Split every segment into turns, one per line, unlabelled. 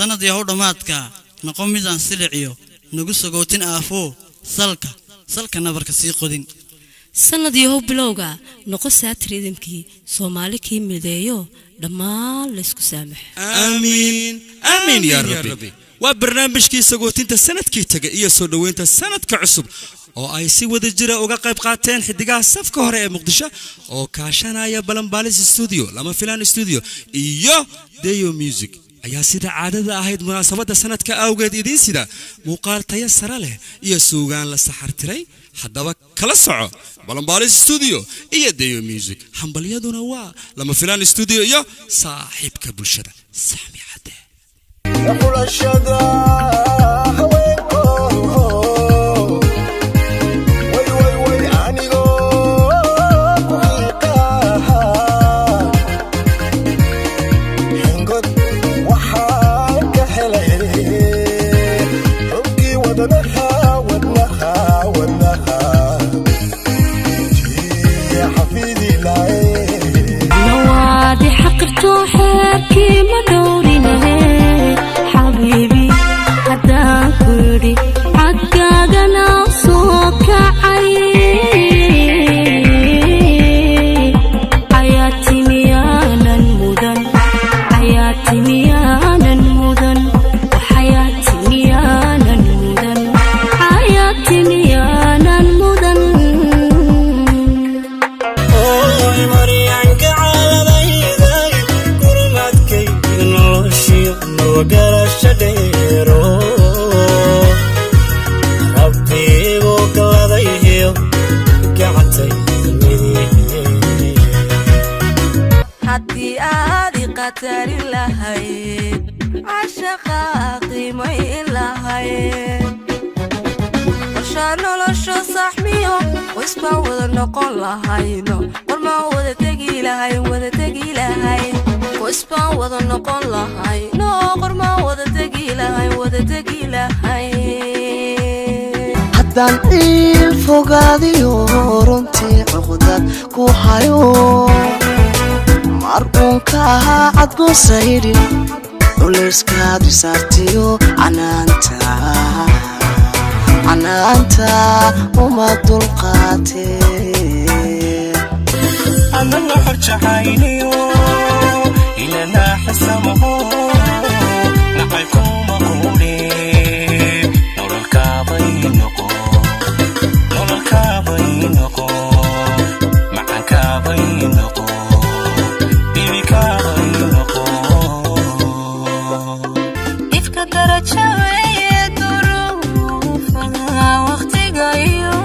sanad yahow dhamaadka noqon midaan siliciyo nagu sagootin aafo salka nabarka sii qodin
sanad yahow bilowga noqo saatridimkii Soomaalikii mideeyo dhammaan la isku saamax
amiin ya rabbi waa barnaamijkii sagootinta sanadkii tagay iyo soo dhaweynta sanadka cusub oo ay si wada jira uga qayb qaateen xidigaha safka hore ee Muqdisho oo kaashanaya Balanbaalis Studio lama filaan studio iyo Dayo Music ayaa sida caadada ahayd munaasabada sanadka awgeed idin sida muuqaal tayo sare leh iyo suugaan la saxartiray haddaba kala soco Balanbaalis Studio iyo Dayo Music hambaliyaduna waa lama filaan studio iyo saaxiibka bulshada Sami Cade
haddaan fogaadiyo runtii cuqdad ku hayo marunka cadgo sayri uleeskaad saartiyo canaanta uma dulqaatee
anana xorjahayniyo ilana xisamaho naqaykuma quule nololkaabaynoqo macankaabaynoqo bibikaabaynoqo ifka darajaweeye duruufaha waqtigayo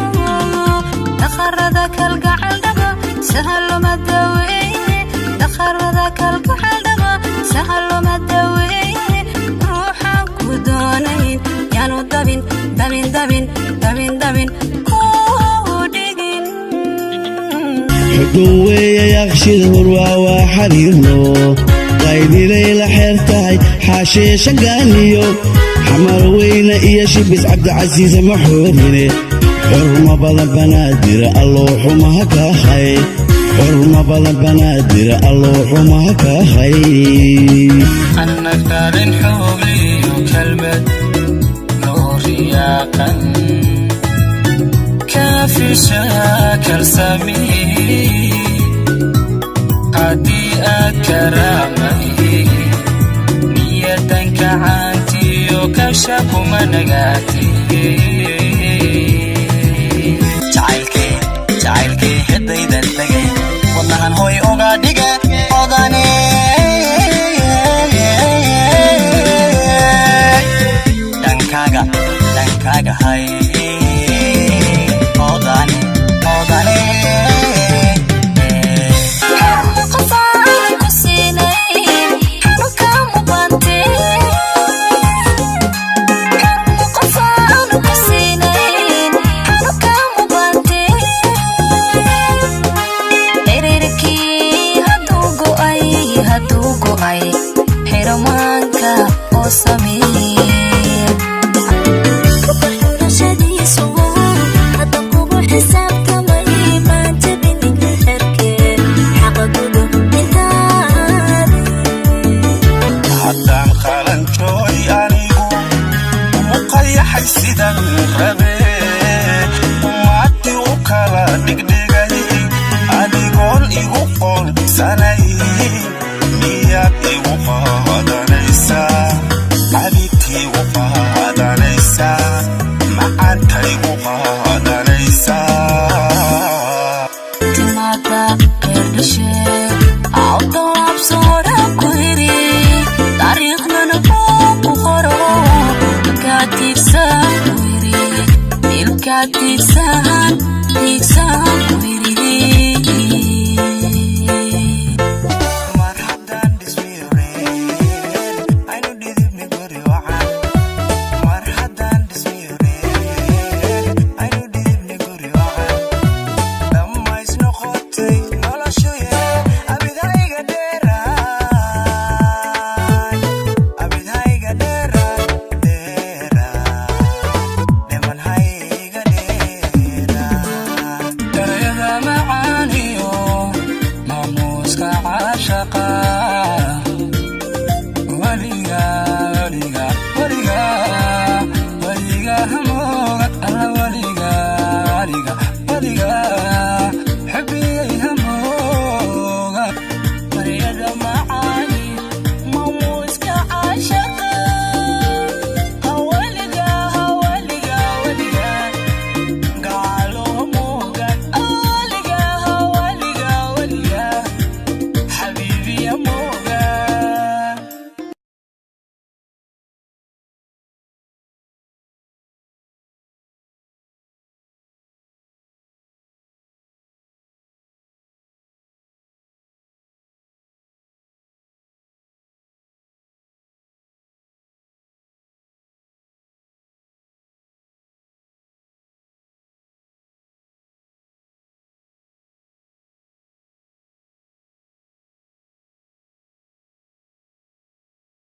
dhaqarada kalgacaldhaba sahaloma daweeye dhaqarada kalgacaldhaba sahaloma daweeye ruuxan ku doonayn yaanu dabin
حدوي يخشي الهروة وحريرنو قايدي ليلة حيرتاي حاشي شقاليو حمر وين إياشي بس عبد عزيز محوريني حرمة بلا بنادر اللوح ومهكا خي حرمة بلا بنادر اللوح ومهكا خي
أنك دارين حولي وكلمة نورياقا كافي شاكر سمي هدي أكرامي نية كعانتي وكشف منقاتي جعلكي هدي دلتقي والله هوي أغاديك أغاني دنكاغا هاي
Joy إكسان عاشقا وليا